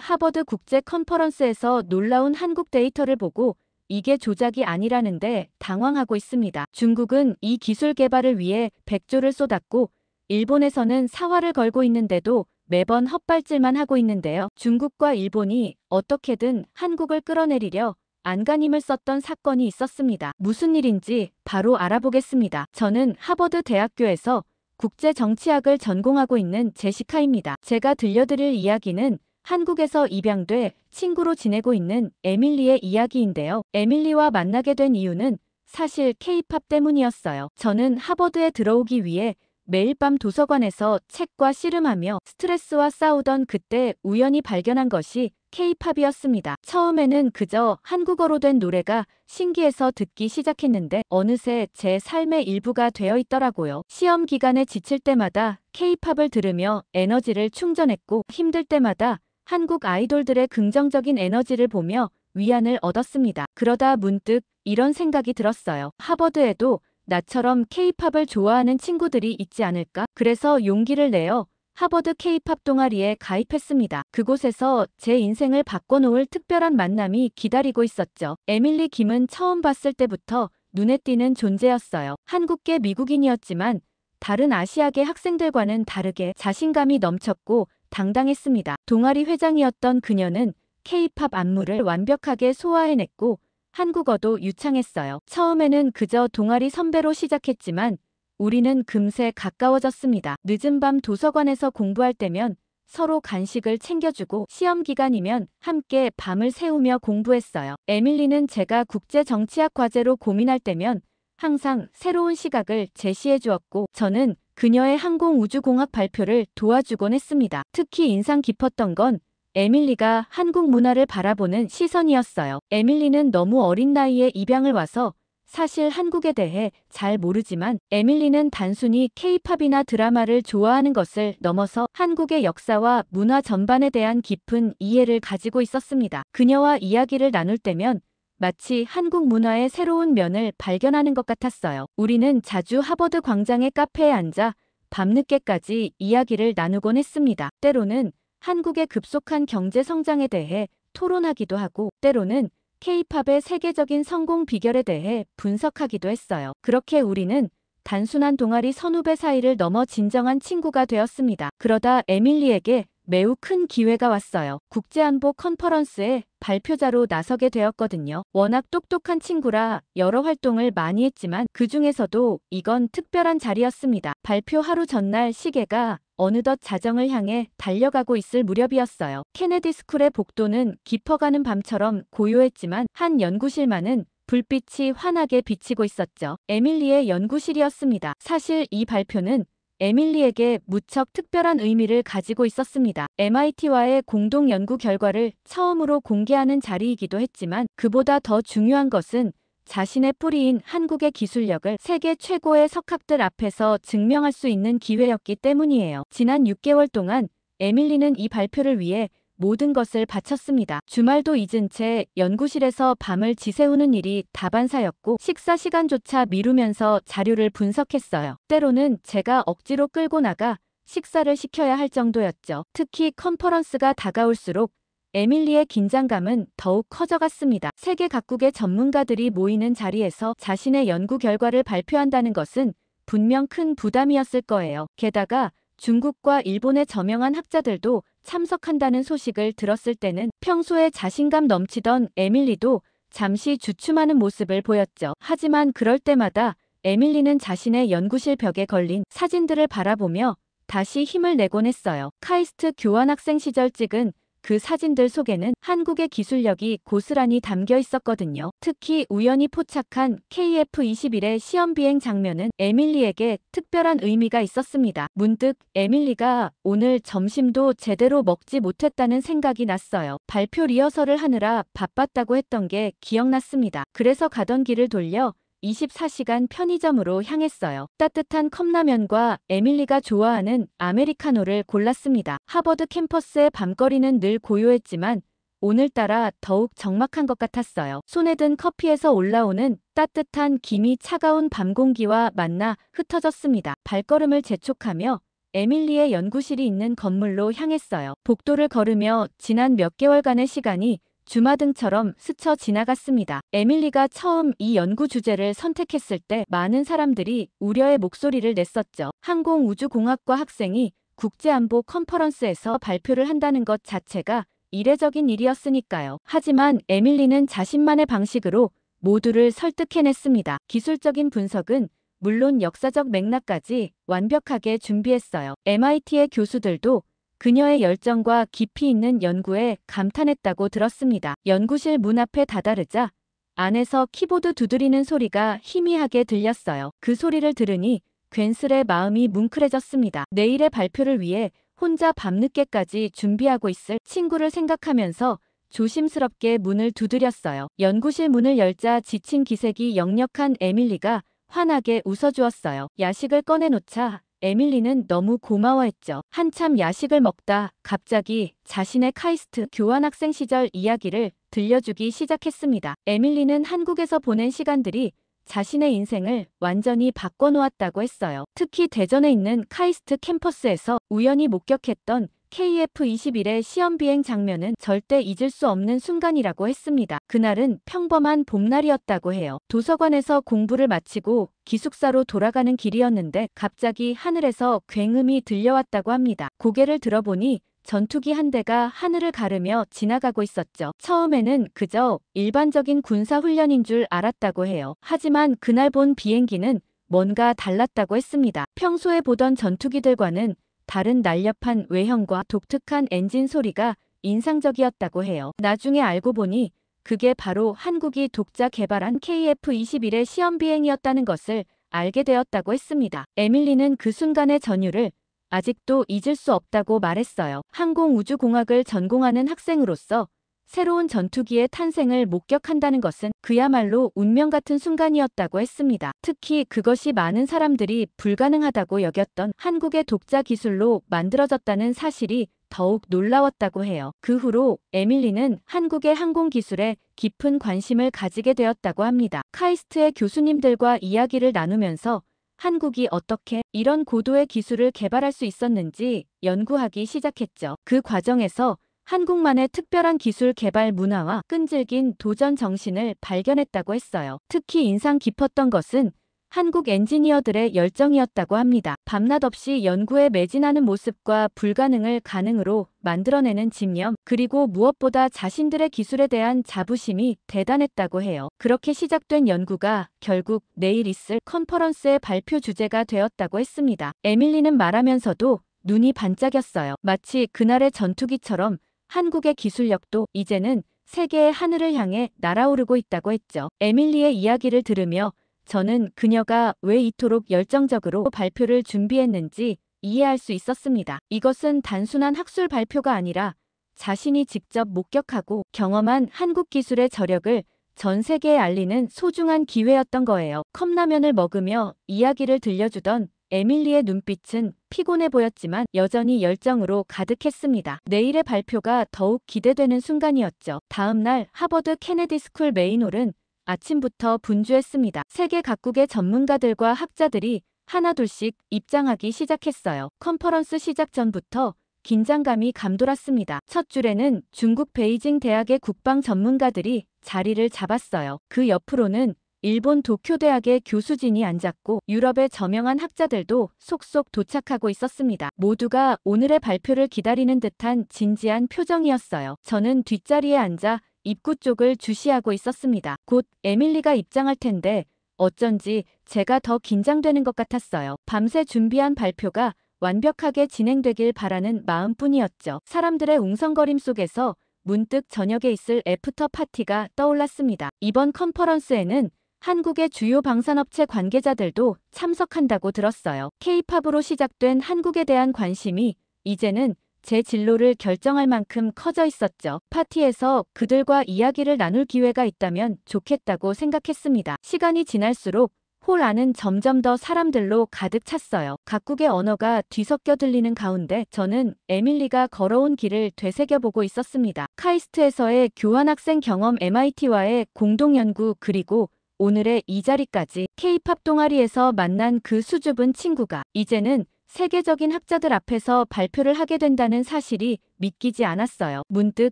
하버드 국제 컨퍼런스에서 놀라운 한국 데이터를 보고 이게 조작이 아니라는데 당황하고 있습니다. 중국은 이 기술 개발을 위해 100조를 쏟았고 일본에서는 사활을 걸고 있는데도 매번 헛발질만 하고 있는데요. 중국과 일본이 어떻게든 한국을 끌어내리려 안간힘을 썼던 사건이 있었습니다. 무슨 일인지 바로 알아보겠습니다. 저는 하버드 대학교에서 국제정치학을 전공하고 있는 제시카입니다. 제가 들려드릴 이야기는 한국에서 입양돼 친구로 지내고 있는 에밀리의 이야기인데요. 에밀리와 만나게 된 이유는 사실 K-팝 때문이었어요. 저는 하버드에 들어오기 위해 매일 밤 도서관에서 책과 씨름하며 스트레스와 싸우던 그때 우연히 발견한 것이 K-팝이었습니다. 처음에는 그저 한국어로 된 노래가 신기해서 듣기 시작했는데 어느새 제 삶의 일부가 되어 있더라고요. 시험 기간에 지칠 때마다 K-팝을 들으며 에너지를 충전했고 힘들 때마다 한국 아이돌들의 긍정적인 에너지를 보며 위안을 얻었습니다. 그러다 문득 이런 생각이 들었어요. 하버드에도 나처럼 K-팝을 좋아하는 친구들이 있지 않을까? 그래서 용기를 내어 하버드 K-팝 동아리에 가입했습니다. 그곳에서 제 인생을 바꿔놓을 특별한 만남이 기다리고 있었죠. 에밀리 김은 처음 봤을 때부터 눈에 띄는 존재였어요. 한국계 미국인이었지만 다른 아시아계 학생들과는 다르게 자신감이 넘쳤고 당당했습니다. 동아리 회장이었던 그녀는 K-팝 안무를 완벽하게 소화해냈고 한국어도 유창했어요. 처음에는 그저 동아리 선배로 시작했지만 우리는 금세 가까워졌습니다. 늦은 밤 도서관에서 공부할 때면 서로 간식을 챙겨주고 시험 기간이면 함께 밤을 새우며 공부했어요. 에밀리는 제가 국제정치학 과제로 고민할 때면 항상 새로운 시각을 제시해 주었고 저는 그녀의 항공우주공학 발표를 도와주곤 했습니다. 특히 인상 깊었던 건 에밀리가 한국 문화를 바라보는 시선이었어요. 에밀리는 너무 어린 나이에 입양을 와서 사실 한국에 대해 잘 모르지만 에밀리는 단순히 K-팝이나 드라마를 좋아하는 것을 넘어서 한국의 역사와 문화 전반에 대한 깊은 이해를 가지고 있었습니다. 그녀와 이야기를 나눌 때면 마치 한국 문화의 새로운 면을 발견하는 것 같았어요. 우리는 자주 하버드 광장의 카페에 앉아 밤늦게까지 이야기를 나누곤 했습니다. 때로는 한국의 급속한 경제 성장에 대해 토론하기도 하고 때로는 K-팝의 세계적인 성공 비결에 대해 분석하기도 했어요. 그렇게 우리는 단순한 동아리 선후배 사이를 넘어 진정한 친구가 되었습니다. 그러다 에밀리에게 매우 큰 기회가 왔어요. 국제안보 컨퍼런스에 발표자로 나서게 되었거든요. 워낙 똑똑한 친구라 여러 활동을 많이 했지만 그 중에서도 이건 특별한 자리였습니다. 발표 하루 전날 시계가 어느덧 자정을 향해 달려가고 있을 무렵이었어요. 케네디 스쿨의 복도는 깊어가는 밤처럼 고요했지만 한 연구실만은 불빛이 환하게 비치고 있었죠. 에밀리의 연구실이었습니다. 사실 이 발표는 에밀리에게 무척 특별한 의미를 가지고 있었습니다. MIT와의 공동 연구 결과를 처음으로 공개하는 자리이기도 했지만 그보다 더 중요한 것은 자신의 뿌리인 한국의 기술력을 세계 최고의 석학들 앞에서 증명할 수 있는 기회였기 때문이에요. 지난 6개월 동안 에밀리는 이 발표를 위해 모든 것을 바쳤습니다. 주말도 잊은 채 연구실에서 밤을 지새우는 일이 다반사였고 식사 시간조차 미루면서 자료를 분석했어요. 때로는 제가 억지로 끌고 나가 식사를 시켜야 할 정도였죠. 특히 컨퍼런스가 다가올수록 에밀리의 긴장감은 더욱 커져갔습니다. 세계 각국의 전문가들이 모이는 자리에서 자신의 연구 결과를 발표한다는 것은 분명 큰 부담이었을 거예요. 게다가 중국과 일본의 저명한 학자들도 참석한다는 소식을 들었을 때는 평소에 자신감 넘치던 에밀리도 잠시 주춤하는 모습을 보였죠. 하지만 그럴 때마다 에밀리는 자신의 연구실 벽에 걸린 사진들을 바라보며 다시 힘을 내곤 했어요. 카이스트 교환학생 시절 찍은 그 사진들 속에는 한국의 기술력이 고스란히 담겨 있었거든요. 특히 우연히 포착한 KF-21의 시험 비행 장면은 에밀리에게 특별한 의미가 있었습니다. 문득 에밀리가 오늘 점심도 제대로 먹지 못했다는 생각이 났어요. 발표 리허설을 하느라 바빴다고 했던 게 기억났습니다. 그래서 가던 길을 돌려 24시간 편의점으로 향했어요. 따뜻한 컵라면과 에밀리가 좋아하는 아메리카노를 골랐습니다. 하버드 캠퍼스의 밤거리는 늘 고요했지만 오늘따라 더욱 적막한 것 같았어요. 손에 든 커피에서 올라오는 따뜻한 김이 차가운 밤 공기와 만나 흩어졌습니다. 발걸음을 재촉하며 에밀리의 연구실이 있는 건물로 향했어요. 복도를 걸으며 지난 몇 개월간의 시간이 주마등처럼 스쳐 지나갔습니다. 에밀리가 처음 이 연구 주제를 선택했을 때 많은 사람들이 우려의 목소리를 냈었죠. 항공우주공학과 학생이 국제안보 컨퍼런스에서 발표를 한다는 것 자체가 이례적인 일이었으니까요. 하지만 에밀리는 자신만의 방식으로 모두를 설득해냈습니다. 기술적인 분석은 물론 역사적 맥락까지 완벽하게 준비했어요. MIT의 교수들도 그녀의 열정과 깊이 있는 연구에 감탄했다고 들었습니다. 연구실 문 앞에 다다르자 안에서 키보드 두드리는 소리가 희미하게 들렸어요. 그 소리를 들으니 괜스레 마음이 뭉클해졌습니다. 내일의 발표를 위해 혼자 밤늦게까지 준비하고 있을 친구를 생각하면서 조심스럽게 문을 두드렸어요. 연구실 문을 열자 지친 기색이 역력한 에밀리가 환하게 웃어주었어요. 야식을 꺼내놓자 에밀리는 너무 고마워했죠. 한참 야식을 먹다 갑자기 자신의 카이스트 교환학생 시절 이야기를 들려주기 시작했습니다. 에밀리는 한국에서 보낸 시간들이 자신의 인생을 완전히 바꿔놓았다고 했어요. 특히 대전에 있는 카이스트 캠퍼스에서 우연히 목격했던 KF-21의 시험 비행 장면은 절대 잊을 수 없는 순간이라고 했습니다. 그날은 평범한 봄날이었다고 해요. 도서관에서 공부를 마치고 기숙사로 돌아가는 길이었는데 갑자기 하늘에서 굉음이 들려왔다고 합니다. 고개를 들어보니 전투기 한 대가 하늘을 가르며 지나가고 있었죠. 처음에는 그저 일반적인 군사훈련인 줄 알았다고 해요. 하지만 그날 본 비행기는 뭔가 달랐다고 했습니다. 평소에 보던 전투기들과는 다른 날렵한 외형과 독특한 엔진 소리가 인상적이었다고 해요. 나중에 알고 보니 그게 바로 한국이 독자 개발한 KF-21의 시험 비행이었다는 것을 알게 되었다고 했습니다. 에밀리는 그 순간의 전율을 아직도 잊을 수 없다고 말했어요. 항공우주공학을 전공하는 학생으로서 새로운 전투기의 탄생을 목격한다는 것은 그야말로 운명 같은 순간이었다고 했습니다. 특히 그것이 많은 사람들이 불가능하다고 여겼던 한국의 독자 기술로 만들어졌다는 사실이 더욱 놀라웠다고 해요. 그 후로 에밀리는 한국의 항공기술에 깊은 관심을 가지게 되었다고 합니다. 카이스트의 교수님들과 이야기를 나누면서 한국이 어떻게 이런 고도의 기술을 개발할 수 있었는지 연구하기 시작했죠. 그 과정에서 한국만의 특별한 기술 개발 문화와 끈질긴 도전 정신을 발견했다고 했어요. 특히 인상 깊었던 것은 한국 엔지니어들의 열정이었다고 합니다. 밤낮 없이 연구에 매진하는 모습과 불가능을 가능으로 만들어내는 집념, 그리고 무엇보다 자신들의 기술에 대한 자부심이 대단했다고 해요. 그렇게 시작된 연구가 결국 내일 있을 컨퍼런스의 발표 주제가 되었다고 했습니다. 에밀리는 말하면서도 눈이 반짝였어요. 마치 그날의 전투기처럼 한국의 기술력도 이제는 세계의 하늘을 향해 날아오르고 있다고 했죠. 에밀리의 이야기를 들으며 저는 그녀가 왜 이토록 열정적으로 발표를 준비했는지 이해할 수 있었습니다. 이것은 단순한 학술 발표가 아니라 자신이 직접 목격하고 경험한 한국 기술의 저력을 전 세계에 알리는 소중한 기회였던 거예요. 컵라면을 먹으며 이야기를 들려주던 에밀리의 눈빛은 피곤해 보였지만 여전히 열정으로 가득했습니다. 내일의 발표가 더욱 기대되는 순간이었죠. 다음 날 하버드 케네디 스쿨 메인홀은 아침부터 분주했습니다. 세계 각국의 전문가들과 학자들이 하나둘씩 입장하기 시작했어요. 컨퍼런스 시작 전부터 긴장감이 감돌았습니다. 첫 줄에는 중국 베이징 대학의 국방 전문가들이 자리를 잡았어요. 그 옆으로는 일본 도쿄대학의 교수진이 앉았고 유럽의 저명한 학자들도 속속 도착하고 있었습니다. 모두가 오늘의 발표를 기다리는 듯한 진지한 표정이었어요. 저는 뒷자리에 앉아 입구 쪽을 주시하고 있었습니다. 곧 에밀리가 입장할 텐데 어쩐지 제가 더 긴장되는 것 같았어요. 밤새 준비한 발표가 완벽하게 진행되길 바라는 마음뿐이었죠. 사람들의 웅성거림 속에서 문득 저녁에 있을 애프터 파티가 떠올랐습니다. 이번 컨퍼런스에는 한국의 주요 방산업체 관계자들도 참석한다고 들었어요. K-팝으로 시작된 한국에 대한 관심이 이제는 제 진로를 결정할 만큼 커져 있었죠. 파티에서 그들과 이야기를 나눌 기회가 있다면 좋겠다고 생각했습니다. 시간이 지날수록 홀 안은 점점 더 사람들로 가득 찼어요. 각국의 언어가 뒤섞여 들리는 가운데 저는 에밀리가 걸어온 길을 되새겨보고 있었습니다. 카이스트에서의 교환학생 경험, MIT와의 공동연구, 그리고 오늘의 이 자리까지 K-팝 동아리에서 만난 그 수줍은 친구가 이제는 세계적인 학자들 앞에서 발표를 하게 된다는 사실이 믿기지 않았어요. 문득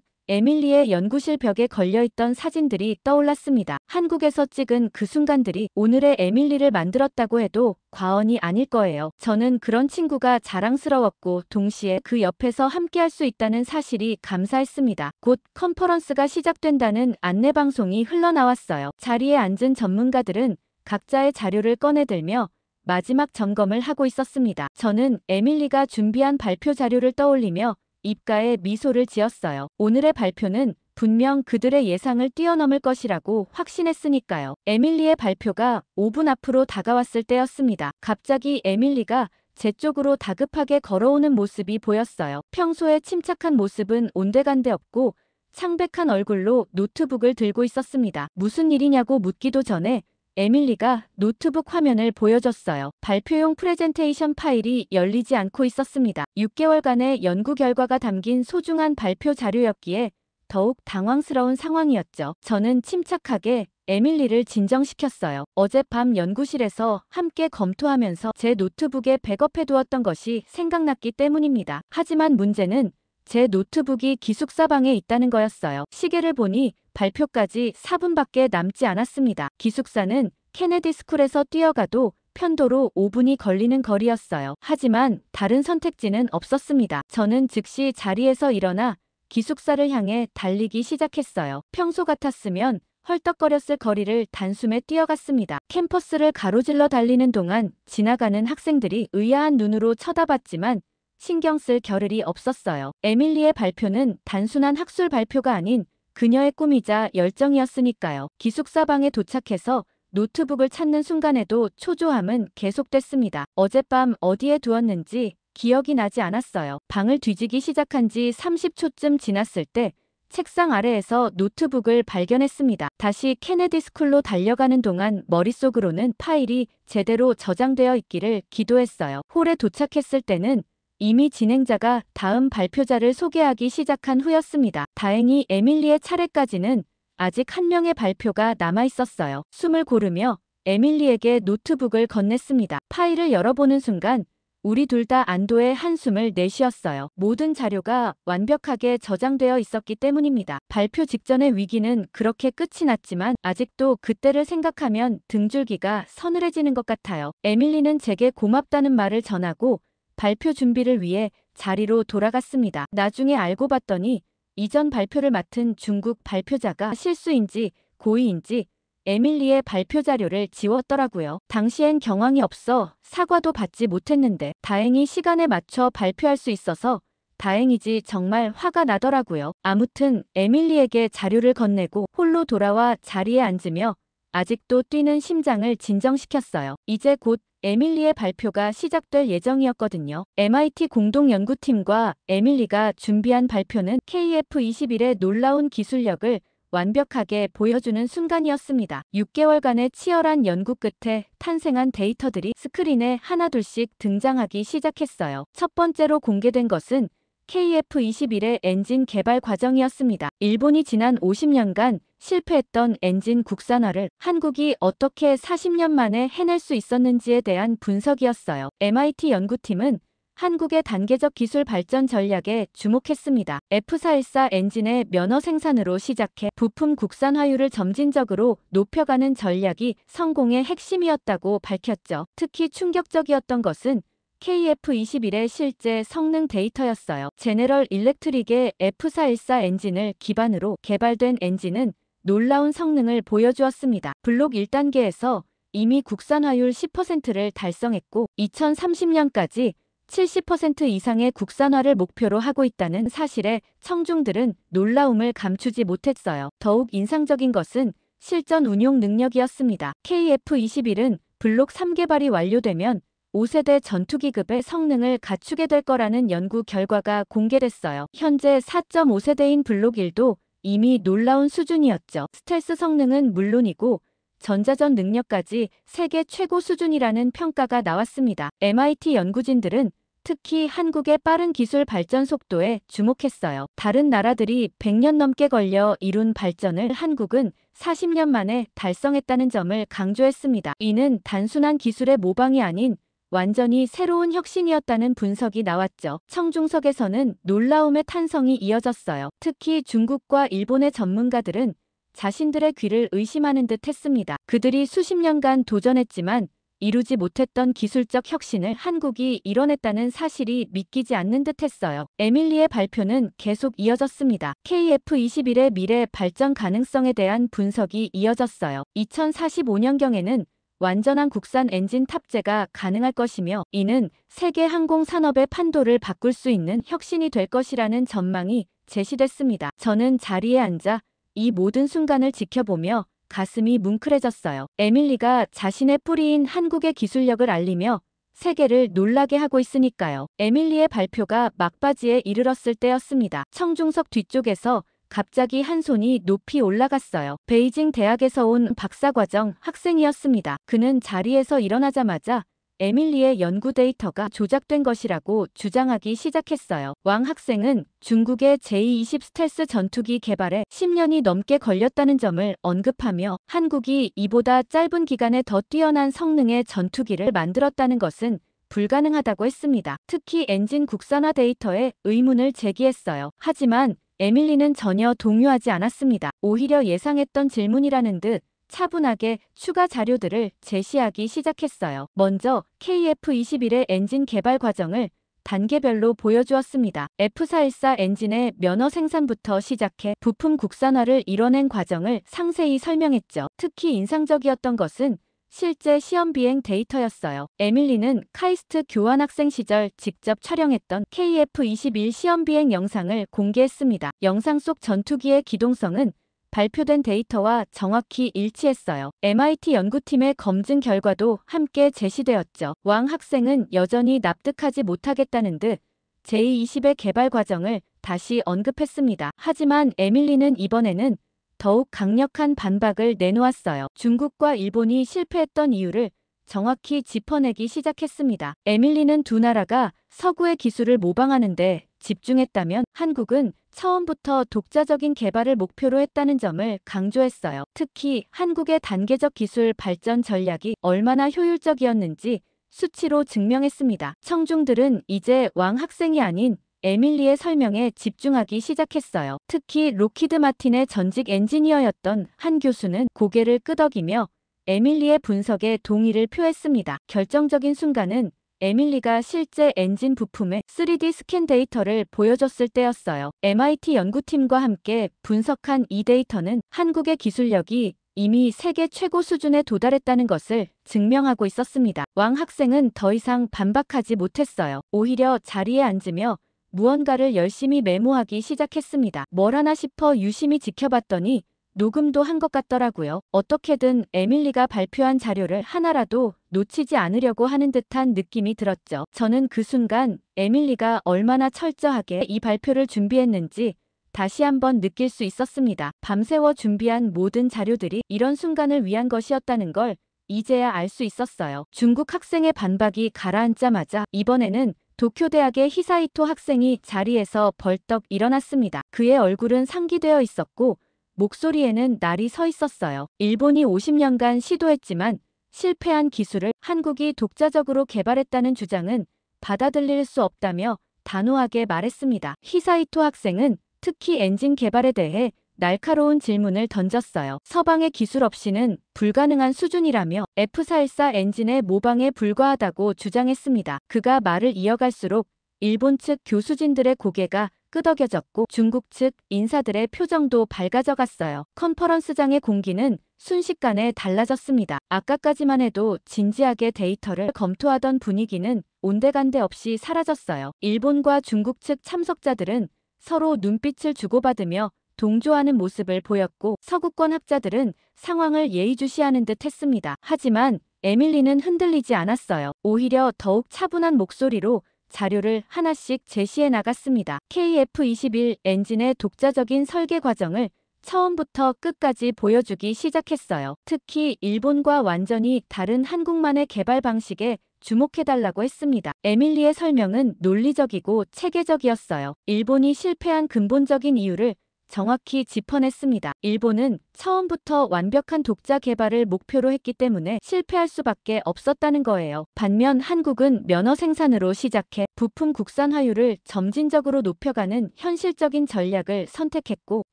에밀리의 연구실 벽에 걸려있던 사진들이 떠올랐습니다. 한국에서 찍은 그 순간들이 오늘의 에밀리를 만들었다고 해도 과언이 아닐 거예요. 저는 그런 친구가 자랑스러웠고 동시에 그 옆에서 함께할 수 있다는 사실이 감사했습니다. 곧 컨퍼런스가 시작된다는 안내방송이 흘러나왔어요. 자리에 앉은 전문가들은 각자의 자료를 꺼내들며 마지막 점검을 하고 있었습니다. 저는 에밀리가 준비한 발표 자료를 떠올리며 입가에 미소를 지었어요. 오늘의 발표는 분명 그들의 예상을 뛰어넘을 것이라고 확신했으니까요. 에밀리의 발표가 5분 앞으로 다가왔을 때였습니다. 갑자기 에밀리가 제 쪽으로 다급하게 걸어오는 모습이 보였어요. 평소에 침착한 모습은 온데간데 없고 창백한 얼굴로 노트북을 들고 있었습니다. 무슨 일이냐고 묻기도 전에 에밀리가 노트북 화면을 보여줬어요. 발표용 프레젠테이션 파일이 열리지 않고 있었습니다. 6개월간의 연구 결과가 담긴 소중한 발표 자료였기에 더욱 당황스러운 상황이었죠. 저는 침착하게 에밀리를 진정시켰어요. 어젯밤 연구실에서 함께 검토하면서 제 노트북에 백업해두었던 것이 생각났기 때문입니다. 하지만 문제는 제 노트북이 기숙사방에 있다는 거였어요. 시계를 보니 발표까지 4분밖에 남지 않았습니다. 기숙사는 케네디 스쿨에서 뛰어가도 편도로 5분이 걸리는 거리였어요. 하지만 다른 선택지는 없었습니다. 저는 즉시 자리에서 일어나 기숙사를 향해 달리기 시작했어요. 평소 같았으면 헐떡거렸을 거리를 단숨에 뛰어갔습니다. 캠퍼스를 가로질러 달리는 동안 지나가는 학생들이 의아한 눈으로 쳐다봤지만 신경 쓸 겨를이 없었어요. 에밀리의 발표는 단순한 학술 발표가 아닌 그녀의 꿈이자 열정이었으니까요. 기숙사방에 도착해서 노트북을 찾는 순간에도 초조함은 계속됐습니다. 어젯밤 어디에 두었는지 기억이 나지 않았어요. 방을 뒤지기 시작한 지 30초쯤 지났을 때 책상 아래에서 노트북을 발견했습니다. 다시 케네디 스쿨로 달려가는 동안 머릿속으로는 파일이 제대로 저장되어 있기를 기도했어요. 홀에 도착했을 때는 이미 진행자가 다음 발표자를 소개하기 시작한 후였습니다. 다행히 에밀리의 차례까지는 아직 한 명의 발표가 남아 있었어요. 숨을 고르며 에밀리에게 노트북을 건넸습니다. 파일을 열어보는 순간 우리 둘 다 안도의 한숨을 내쉬었어요. 모든 자료가 완벽하게 저장되어 있었기 때문입니다. 발표 직전의 위기는 그렇게 끝이 났지만 아직도 그때를 생각하면 등줄기가 서늘해지는 것 같아요. 에밀리는 제게 고맙다는 말을 전하고 발표 준비를 위해 자리로 돌아갔습니다. 나중에 알고 봤더니 이전 발표를 맡은 중국 발표자가 실수인지 고의인지 에밀리의 발표 자료를 지웠더라고요. 당시엔 경황이 없어 사과도 받지 못했는데 다행히 시간에 맞춰 발표할 수 있어서 다행이지 정말 화가 나더라고요. 아무튼 에밀리에게 자료를 건네고 홀로 돌아와 자리에 앉으며 아직도 뛰는 심장을 진정시켰어요. 이제 곧 에밀리의 발표가 시작될 예정이었거든요. MIT 공동연구팀과 에밀리가 준비한 발표는 KF21의 놀라운 기술력을 완벽하게 보여주는 순간이었습니다. 6개월간의 치열한 연구 끝에 탄생한 데이터들이 스크린에 하나둘씩 등장하기 시작했어요. 첫 번째로 공개된 것은 KF21의 엔진 개발 과정이었습니다. 일본이 지난 50년간 실패했던 엔진 국산화를 한국이 어떻게 40년 만에 해낼 수 있었는지에 대한 분석이었어요. MIT 연구팀은 한국의 단계적 기술 발전 전략에 주목했습니다. F414 엔진의 면허 생산으로 시작해 부품 국산화율을 점진적으로 높여가는 전략이 성공의 핵심이었다고 밝혔죠. 특히 충격적이었던 것은 KF21의 실제 성능 데이터였어요. 제네럴 일렉트릭의 F414 엔진을 기반으로 개발된 엔진은 놀라운 성능을 보여주었습니다. 블록 1단계에서 이미 국산화율 10%를 달성했고 2030년까지 70% 이상의 국산화를 목표로 하고 있다는 사실에 청중들은 놀라움을 감추지 못했어요. 더욱 인상적인 것은 실전 운용 능력이었습니다. KF21은 블록 3개발이 완료되면 5세대 전투기급의 성능을 갖추게 될 거라는 연구 결과가 공개됐어요. 현재 4.5세대인 블록 1도 이미 놀라운 수준이었죠. 스텔스 성능은 물론이고 전자전 능력까지 세계 최고 수준이라는 평가가 나왔습니다. MIT 연구진들은 특히 한국의 빠른 기술 발전 속도에 주목했어요. 다른 나라들이 100년 넘게 걸려 이룬 발전을 한국은 40년 만에 달성했다는 점을 강조했습니다. 이는 단순한 기술의 모방이 아닌 완전히 새로운 혁신이었다는 분석이 나왔죠. 청중석에서는 놀라움의 탄성이 이어졌어요. 특히 중국과 일본의 전문가들은 자신들의 귀를 의심하는 듯 했습니다. 그들이 수십 년간 도전했지만 이루지 못했던 기술적 혁신을 한국이 이뤄냈다는 사실이 믿기지 않는 듯 했어요. 에밀리의 발표는 계속 이어졌습니다. KF-21의 미래 발전 가능성에 대한 분석이 이어졌어요. 2045년경에는 완전한 국산 엔진 탑재가 가능할 것이며 이는 세계 항공 산업의 판도를 바꿀 수 있는 혁신이 될 것이라는 전망이 제시됐습니다. 저는 자리에 앉아 이 모든 순간을 지켜보며 가슴이 뭉클해졌어요. 에밀리가 자신의 뿌리인 한국의 기술력을 알리며 세계를 놀라게 하고 있으니까요. 에밀리의 발표가 막바지에 이르렀을 때였습니다. 청중석 뒤쪽에서 갑자기 한 손이 높이 올라갔어요. 베이징 대학에서 온 박사과정 학생이었습니다. 그는 자리에서 일어나자마자 에밀리의 연구 데이터가 조작된 것이라고 주장하기 시작했어요. 왕 학생은 중국의 J-20 스텔스 전투기 개발에 10년이 넘게 걸렸다는 점을 언급하며 한국이 이보다 짧은 기간에 더 뛰어난 성능의 전투기를 만들었다는 것은 불가능하다고 했습니다. 특히 엔진 국산화 데이터에 의문을 제기했어요. 하지만 에밀리는 전혀 동요하지 않았습니다. 오히려 예상했던 질문이라는 듯 차분하게 추가 자료들을 제시하기 시작했어요. 먼저 KF-21의 엔진 개발 과정을 단계별로 보여주었습니다. F414 엔진의 면허 생산부터 시작해 부품 국산화를 이뤄낸 과정을 상세히 설명했죠. 특히 인상적이었던 것은 실제 시험 비행 데이터였어요. 에밀리는 카이스트 교환학생 시절 직접 촬영했던 KF-21 시험 비행 영상을 공개했습니다. 영상 속 전투기의 기동성은 발표된 데이터와 정확히 일치했어요. MIT 연구팀의 검증 결과도 함께 제시되었죠. 왕 학생은 여전히 납득하지 못하겠다는 듯 J-20의 개발 과정을 다시 언급했습니다. 하지만 에밀리는 이번에는 더욱 강력한 반박을 내놓았어요. 중국과 일본이 실패했던 이유를 정확히 짚어내기 시작했습니다. 에밀리는 두 나라가 서구의 기술을 모방하는데 집중했다면 한국은 처음부터 독자적인 개발을 목표로 했다는 점을 강조했어요. 특히 한국의 단계적 기술 발전 전략이 얼마나 효율적이었는지 수치로 증명했습니다. 청중들은 이제 왕 학생이 아닌 에밀리의 설명에 집중하기 시작했어요. 특히 로키드 마틴의 전직 엔지니어였던 한 교수는 고개를 끄덕이며 에밀리의 분석에 동의를 표했습니다. 결정적인 순간은 에밀리가 실제 엔진 부품의 3D 스캔 데이터를 보여줬을 때였어요. MIT 연구팀과 함께 분석한 이 데이터는 한국의 기술력이 이미 세계 최고 수준에 도달했다는 것을 증명하고 있었습니다. 왕 학생은 더 이상 반박하지 못했어요. 오히려 자리에 앉으며 무언가를 열심히 메모하기 시작했습니다. 뭘 하나 싶어 유심히 지켜봤더니 녹음도 한 것 같더라고요. 어떻게든 에밀리가 발표한 자료를 하나라도 놓치지 않으려고 하는 듯한 느낌이 들었죠. 저는 그 순간 에밀리가 얼마나 철저하게 이 발표를 준비했는지 다시 한번 느낄 수 있었습니다. 밤새워 준비한 모든 자료들이 이런 순간을 위한 것이었다는 걸 이제야 알 수 있었어요. 중국 학생의 반박이 가라앉자마자 이번에는 도쿄대학의 히사이토 학생이 자리에서 벌떡 일어났습니다. 그의 얼굴은 상기되어 있었고 목소리에는 날이 서 있었어요. 일본이 50년간 시도했지만 실패한 기술을 한국이 독자적으로 개발했다는 주장은 받아들일 수 없다며 단호하게 말했습니다. 히사이토 학생은 특히 엔진 개발에 대해 날카로운 질문을 던졌어요. 서방의 기술 없이는 불가능한 수준이라며 F414 엔진의 모방에 불과하다고 주장했습니다. 그가 말을 이어갈수록 일본 측 교수진들의 고개가 끄덕여졌고 중국 측 인사들의 표정도 밝아져갔어요. 컨퍼런스장의 공기는 순식간에 달라졌습니다. 아까까지만 해도 진지하게 데이터를 검토하던 분위기는 온데간데 없이 사라졌어요. 일본과 중국 측 참석자들은 서로 눈빛을 주고받으며 동조하는 모습을 보였고 서구권 학자들은 상황을 예의주시하는 듯 했습니다. 하지만 에밀리는 흔들리지 않았어요. 오히려 더욱 차분한 목소리로 자료를 하나씩 제시해 나갔습니다. KF-21 엔진의 독자적인 설계 과정을 처음부터 끝까지 보여주기 시작했어요. 특히 일본과 완전히 다른 한국만의 개발 방식에 주목해달라고 했습니다. 에밀리의 설명은 논리적이고 체계적이었어요. 일본이 실패한 근본적인 이유를 정확히 짚어냈습니다. 일본은 처음부터 완벽한 독자 개발을 목표로 했기 때문에 실패할 수밖에 없었다는 거예요. 반면 한국은 면허 생산으로 시작해 부품 국산화율을 점진적으로 높여가는 현실적인 전략을 선택했고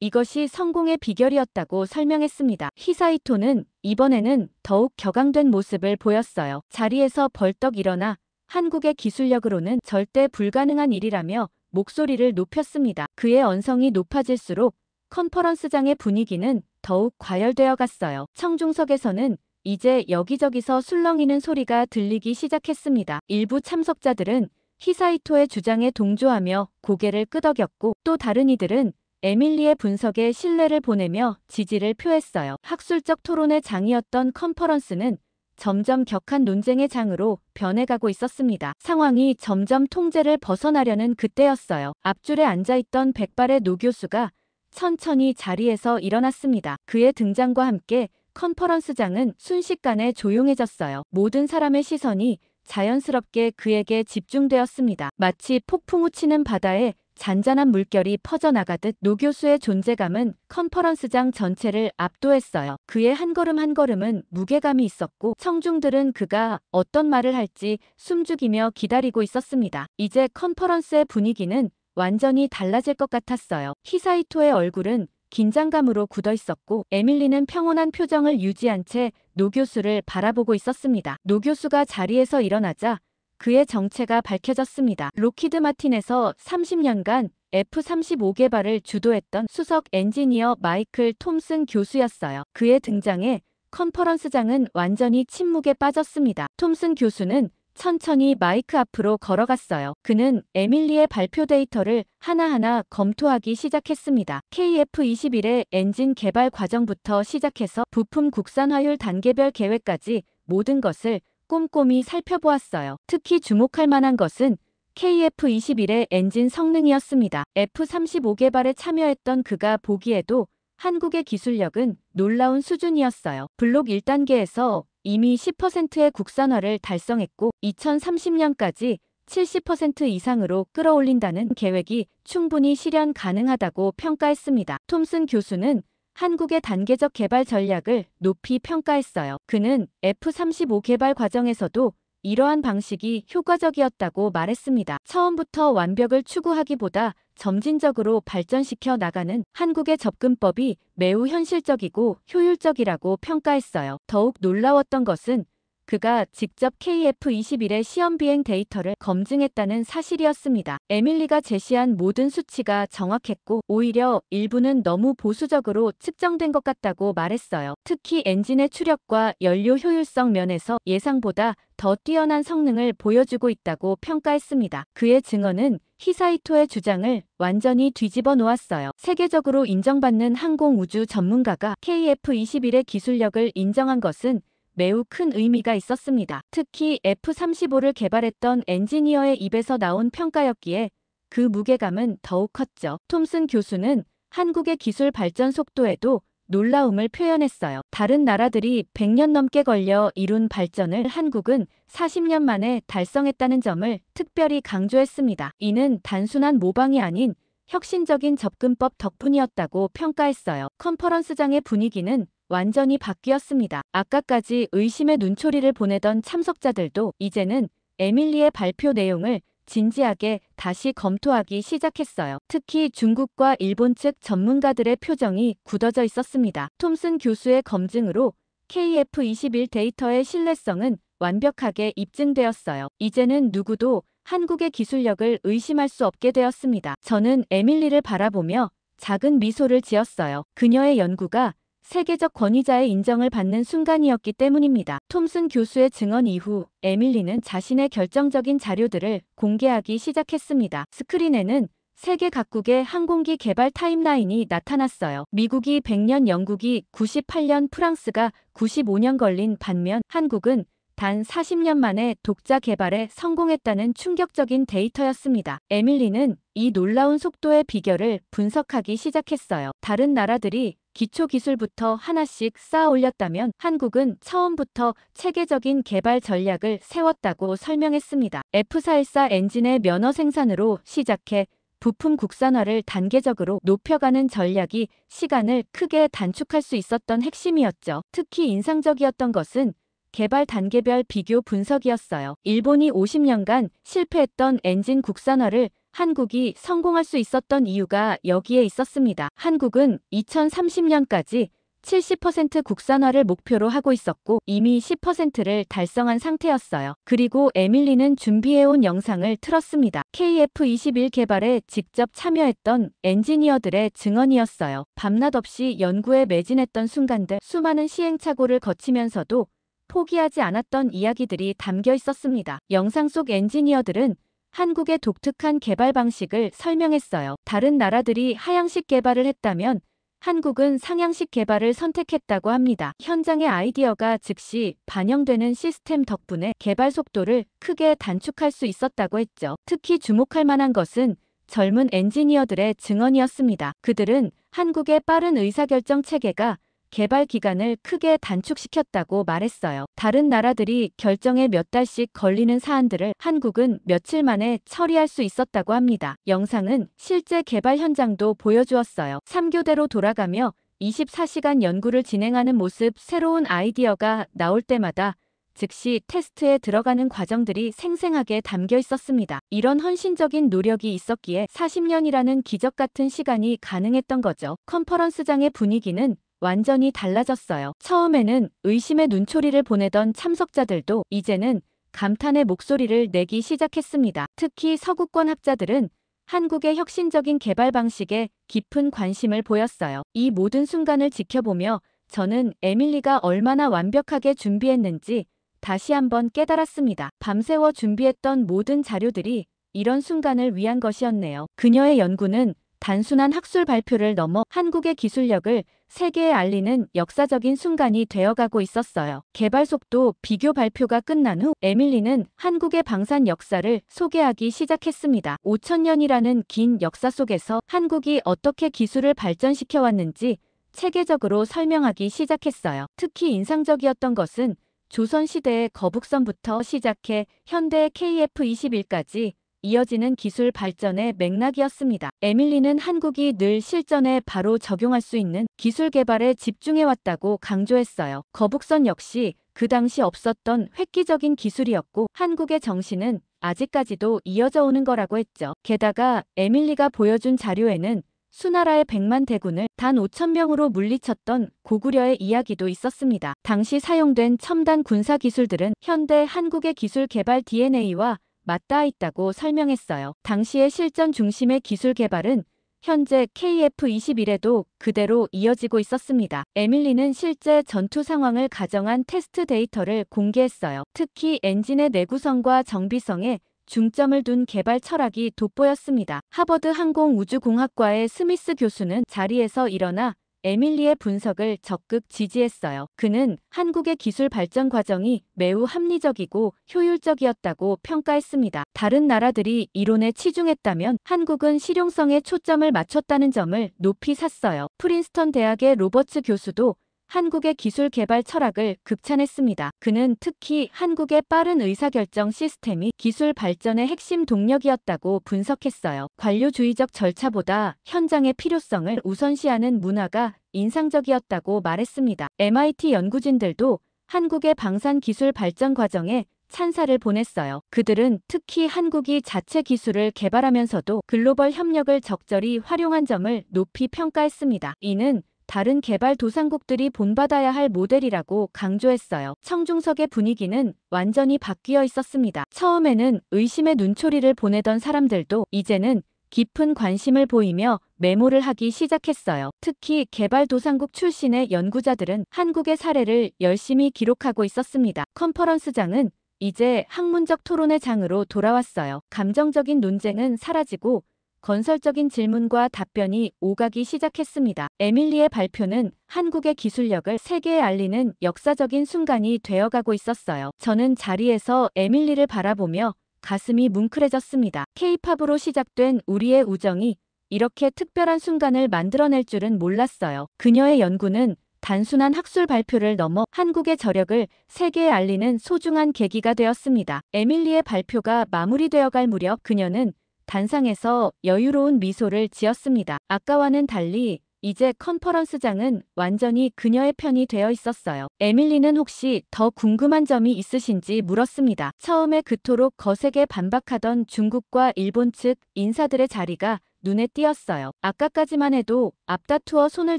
이것이 성공의 비결이었다고 설명했습니다. 히사이토는 이번에는 더욱 격앙된 모습을 보였어요. 자리에서 벌떡 일어나 한국의 기술력으로는 절대 불가능한 일이라며 목소리를 높였습니다. 그의 언성이 높아질수록 컨퍼런스장의 분위기는 더욱 과열되어 갔어요. 청중석에서는 이제 여기저기서 술렁이는 소리가 들리기 시작했습니다. 일부 참석자들은 히사이토의 주장에 동조하며 고개를 끄덕였고 또 다른 이들은 에밀리의 분석에 신뢰를 보내며 지지를 표했어요. 학술적 토론의 장이었던 컨퍼런스는 점점 격한 논쟁의 장으로 변해가고 있었습니다. 상황이 점점 통제를 벗어나려는 그때였어요. 앞줄에 앉아있던 백발의 노 교수가 천천히 자리에서 일어났습니다. 그의 등장과 함께 컨퍼런스장은 순식간에 조용해졌어요. 모든 사람의 시선이 자연스럽게 그에게 집중되었습니다. 마치 폭풍우 치는 바다에 잔잔한 물결이 퍼져나가듯 노 교수의 존재감은 컨퍼런스장 전체를 압도했어요. 그의 한 걸음 한 걸음은 무게감이 있었고 청중들은 그가 어떤 말을 할지 숨죽이며 기다리고 있었습니다. 이제 컨퍼런스의 분위기는 완전히 달라질 것 같았어요. 히사이토의 얼굴은 긴장감으로 굳어 있었고 에밀리는 평온한 표정을 유지한 채 노 교수를 바라보고 있었습니다. 노 교수가 자리에서 일어나자 그의 정체가 밝혀졌습니다. 록히드 마틴에서 30년간 F-35 개발을 주도했던 수석 엔지니어 마이클 톰슨 교수였어요. 그의 등장에 컨퍼런스장은 완전히 침묵에 빠졌습니다. 톰슨 교수는 천천히 마이크 앞으로 걸어갔어요. 그는 에밀리의 발표 데이터를 하나하나 검토하기 시작했습니다. KF-21의 엔진 개발 과정부터 시작해서 부품 국산화율 단계별 계획까지 모든 것을 꼼꼼히 살펴보았어요. 특히 주목할 만한 것은 KF-21의 엔진 성능이었습니다. F-35 개발에 참여했던 그가 보기에도 한국의 기술력은 놀라운 수준이었어요. 블록 1단계에서 이미 10%의 국산화를 달성했고 2030년까지 70% 이상으로 끌어올린다는 계획이 충분히 실현 가능하다고 평가했습니다. 톰슨 교수는 한국의 단계적 개발 전략을 높이 평가했어요. 그는 F-35 개발 과정에서도 이러한 방식이 효과적이었다고 말했습니다. 처음부터 완벽을 추구하기보다 점진적으로 발전시켜 나가는 한국의 접근법이 매우 현실적이고 효율적이라고 평가했어요. 더욱 놀라웠던 것은 그가 직접 KF-21의 시험 비행 데이터를 검증했다는 사실이었습니다. 에밀리가 제시한 모든 수치가 정확했고 오히려 일부는 너무 보수적으로 측정된 것 같다고 말했어요. 특히 엔진의 추력과 연료 효율성 면에서 예상보다 더 뛰어난 성능을 보여주고 있다고 평가했습니다. 그의 증언은 히사이토의 주장을 완전히 뒤집어 놓았어요. 세계적으로 인정받는 항공우주 전문가가 KF-21의 기술력을 인정한 것은 매우 큰 의미가 있었습니다. 특히 F-35를 개발했던 엔지니어의 입에서 나온 평가였기에 그 무게감은 더욱 컸죠. 톰슨 교수는 한국의 기술 발전 속도에도 놀라움을 표현했어요. 다른 나라들이 100년 넘게 걸려 이룬 발전을 한국은 40년 만에 달성했다는 점을 특별히 강조했습니다. 이는 단순한 모방이 아닌 혁신적인 접근법 덕분이었다고 평가했어요. 컨퍼런스장의 분위기는 완전히 바뀌었습니다. 아까까지 의심의 눈초리를 보내던 참석자들도 이제는 에밀리의 발표 내용을 진지하게 다시 검토하기 시작했어요. 특히 중국과 일본 측 전문가들의 표정이 굳어져 있었습니다. 톰슨 교수의 검증으로 KF-21 데이터의 신뢰성은 완벽하게 입증되었어요. 이제는 누구도 한국의 기술력을 의심할 수 없게 되었습니다. 저는 에밀리를 바라보며 작은 미소를 지었어요. 그녀의 연구가 세계적 권위자의 인정을 받는 순간이었기 때문입니다. 톰슨 교수의 증언 이후 에밀리는 자신의 결정적인 자료들을 공개하기 시작했습니다. 스크린에는 세계 각국의 항공기 개발 타임라인이 나타났어요. 미국이 100년, 영국이 98년, 프랑스가 95년 걸린 반면 한국은 단 40년 만에 독자 개발에 성공했다는 충격적인 데이터였습니다. 에밀리는 이 놀라운 속도의 비결을 분석하기 시작했어요. 다른 나라들이 기초기술부터 하나씩 쌓아 올렸다면 한국은 처음부터 체계적인 개발 전략을 세웠다고 설명했습니다. F414 엔진의 면허 생산으로 시작해 부품 국산화를 단계적으로 높여가는 전략이 시간을 크게 단축할 수 있었던 핵심이었죠. 특히 인상적이었던 것은 개발 단계별 비교 분석이었어요. 일본이 50년간 실패했던 엔진 국산화를 한국이 성공할 수 있었던 이유가 여기에 있었습니다. 한국은 2030년까지 70% 국산화를 목표로 하고 있었고 이미 10%를 달성한 상태였어요. 그리고 에밀리는 준비해온 영상을 틀었습니다. KF-21 개발에 직접 참여했던 엔지니어들의 증언이었어요. 밤낮 없이 연구에 매진했던 순간들, 수많은 시행착오를 거치면서도 포기하지 않았던 이야기들이 담겨 있었습니다. 영상 속 엔지니어들은 한국의 독특한 개발 방식을 설명했어요. 다른 나라들이 하향식 개발을 했다면 한국은 상향식 개발을 선택했다고 합니다. 현장의 아이디어가 즉시 반영되는 시스템 덕분에 개발 속도를 크게 단축할 수 있었다고 했죠. 특히 주목할 만한 것은 젊은 엔지니어들의 증언이었습니다. 그들은 한국의 빠른 의사결정 체계가 개발 기간을 크게 단축시켰다고 말했어요. 다른 나라들이 결정에 몇 달씩 걸리는 사안들을 한국은 며칠 만에 처리할 수 있었다고 합니다. 영상은 실제 개발 현장도 보여주었어요. 3교대로 돌아가며 24시간 연구를 진행하는 모습, 새로운 아이디어가 나올 때마다 즉시 테스트에 들어가는 과정들이 생생하게 담겨 있었습니다. 이런 헌신적인 노력이 있었기에 40년이라는 기적 같은 시간이 가능했던 거죠. 컨퍼런스장의 분위기는 완전히 달라졌어요. 처음에는 의심의 눈초리를 보내던 참석자들도 이제는 감탄의 목소리를 내기 시작했습니다. 특히 서구권 학자들은 한국의 혁신적인 개발 방식에 깊은 관심을 보였어요. 이 모든 순간을 지켜보며 저는 에밀리가 얼마나 완벽하게 준비했는지 다시 한번 깨달았습니다. 밤새워 준비했던 모든 자료들이 이런 순간을 위한 것이었네요. 그녀의 연구는 단순한 학술 발표를 넘어 한국의 기술력을 세계에 알리는 역사적인 순간이 되어가고 있었어요. 개발 속도 비교 발표가 끝난 후 에밀리는 한국의 방산 역사를 소개하기 시작했습니다. 5,000년이라는 긴 역사 속에서 한국이 어떻게 기술을 발전시켜 왔는지 체계적으로 설명하기 시작했어요. 특히 인상적이었던 것은 조선시대의 거북선부터 시작해 현대의 KF-21까지 이어지는 기술 발전의 맥락이었습니다. 에밀리는 한국이 늘 실전에 바로 적용할 수 있는 기술 개발에 집중해왔다고 강조했어요. 거북선 역시 그 당시 없었던 획기적인 기술이었고 한국의 정신은 아직까지도 이어져 오는 거라고 했죠. 게다가 에밀리가 보여준 자료에는 수나라의 100만 대군을 단 5,000명으로 물리쳤던 고구려의 이야기도 있었습니다. 당시 사용된 첨단 군사 기술들은 현대 한국의 기술 개발 DNA와 맞닿아 있다고 설명했어요. 당시의 실전 중심의 기술 개발은 현재 KF-21에도 그대로 이어지고 있었습니다. 에밀리는 실제 전투 상황을 가정한 테스트 데이터를 공개했어요. 특히 엔진의 내구성과 정비성에 중점을 둔 개발 철학이 돋보였습니다. 하버드 항공우주공학과의 스미스 교수는 자리에서 일어나 에밀리의 분석을 적극 지지했어요. 그는 한국의 기술 발전 과정이 매우 합리적이고 효율적이었다고 평가했습니다. 다른 나라들이 이론에 치중했다면 한국은 실용성에 초점을 맞췄다는 점을 높이 샀어요. 프린스턴 대학의 로버츠 교수도 한국의 기술 개발 철학을 극찬했습니다. 그는 특히 한국의 빠른 의사결정 시스템이 기술 발전의 핵심 동력이었다고 분석했어요. 관료주의적 절차보다 현장의 필요성을 우선시하는 문화가 인상적이었다고 말했습니다. MIT 연구진들도 한국의 방산 기술 발전 과정에 찬사를 보냈어요. 그들은 특히 한국이 자체 기술을 개발하면서도 글로벌 협력을 적절히 활용한 점을 높이 평가했습니다. 이는 다른 개발 도상국들이 본받아야 할 모델이라고 강조했어요. 청중석의 분위기는 완전히 바뀌어 있었습니다. 처음에는 의심의 눈초리를 보내던 사람들도 이제는 깊은 관심을 보이며 메모를 하기 시작했어요. 특히 개발 도상국 출신의 연구자들은 한국의 사례를 열심히 기록하고 있었습니다. 컨퍼런스장은 이제 학문적 토론의 장으로 돌아왔어요. 감정적인 논쟁은 사라지고 건설적인 질문과 답변이 오가기 시작했습니다. 에밀리의 발표는 한국의 기술력을 세계에 알리는 역사적인 순간이 되어가고 있었어요. 저는 자리에서 에밀리를 바라보며 가슴이 뭉클해졌습니다. K-팝으로 시작된 우리의 우정이 이렇게 특별한 순간을 만들어낼 줄은 몰랐어요. 그녀의 연구는 단순한 학술 발표를 넘어 한국의 저력을 세계에 알리는 소중한 계기가 되었습니다. 에밀리의 발표가 마무리되어갈 무렵 그녀는 단상에서 여유로운 미소를 지었습니다. 아까와는 달리 이제 컨퍼런스장은 완전히 그녀의 편이 되어 있었어요. 에밀리는 혹시 더 궁금한 점이 있으신지 물었습니다. 처음에 그토록 거세게 반박하던 중국과 일본 측 인사들의 자리가 눈에 띄었어요. 아까까지만 해도 앞다투어 손을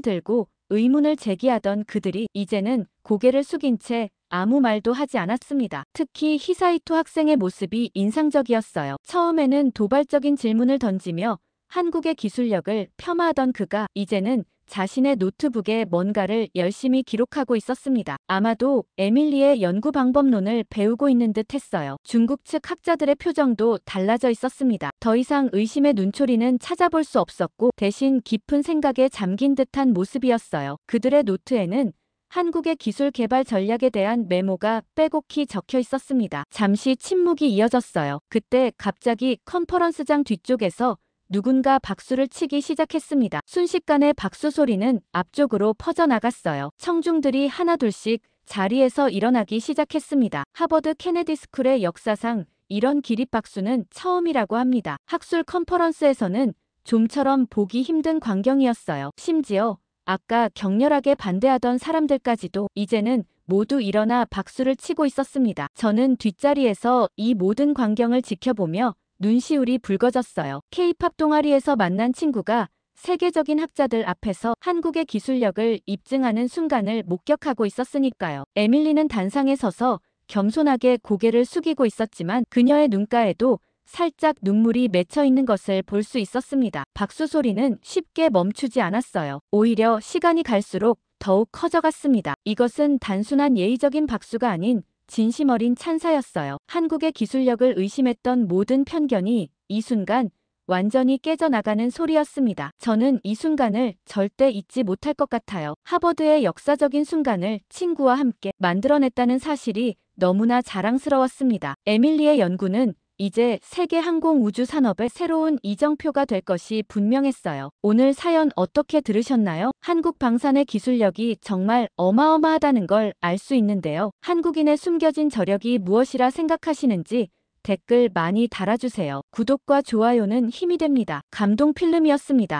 들고 의문을 제기하던 그들이 이제는 고개를 숙인 채 아무 말도 하지 않았습니다. 특히 히사이토 학생의 모습이 인상적이었어요. 처음에는 도발적인 질문을 던지며 한국의 기술력을 폄하하던 그가 이제는 자신의 노트북에 뭔가를 열심히 기록하고 있었습니다. 아마도 에밀리의 연구 방법론을 배우고 있는 듯 했어요. 중국 측 학자들의 표정도 달라져 있었습니다. 더 이상 의심의 눈초리는 찾아볼 수 없었고 대신 깊은 생각에 잠긴 듯한 모습이었어요. 그들의 노트에는 한국의 기술 개발 전략에 대한 메모가 빼곡히 적혀 있었습니다. 잠시 침묵이 이어졌어요. 그때 갑자기 컨퍼런스장 뒤쪽에서 누군가 박수를 치기 시작했습니다. 순식간에 박수 소리는 앞쪽으로 퍼져나갔어요. 청중들이 하나둘씩 자리에서 일어나기 시작했습니다. 하버드 케네디 스쿨의 역사상 이런 기립박수는 처음이라고 합니다. 학술 컨퍼런스에서는 좀처럼 보기 힘든 광경이었어요. 심지어 아까 격렬하게 반대하던 사람들까지도 이제는 모두 일어나 박수를 치고 있었습니다. 저는 뒷자리에서 이 모든 광경을 지켜보며 눈시울이 붉어졌어요. K-팝 동아리에서 만난 친구가 세계적인 학자들 앞에서 한국의 기술력을 입증하는 순간을 목격하고 있었으니까요. 에밀리는 단상에 서서 겸손하게 고개를 숙이고 있었지만 그녀의 눈가에도 살짝 눈물이 맺혀 있는 것을 볼 수 있었습니다. 박수 소리는 쉽게 멈추지 않았어요. 오히려 시간이 갈수록 더욱 커져갔습니다. 이것은 단순한 예의적인 박수가 아닌 진심 어린 찬사였어요. 한국의 기술력을 의심했던 모든 편견이 이 순간 완전히 깨져나가는 소리였습니다. 저는 이 순간을 절대 잊지 못할 것 같아요. 하버드의 역사적인 순간을 친구와 함께 만들어냈다는 사실이 너무나 자랑스러웠습니다. 에밀리의 연구는 이제 세계 항공우주 산업의 새로운 이정표가 될 것이 분명했어요. 오늘 사연 어떻게 들으셨나요? 한국 방산의 기술력이 정말 어마어마하다는 걸 알 수 있는데요. 한국인의 숨겨진 저력이 무엇이라 생각하시는지 댓글 많이 달아주세요. 구독과 좋아요는 힘이 됩니다. 감동 필름이었습니다.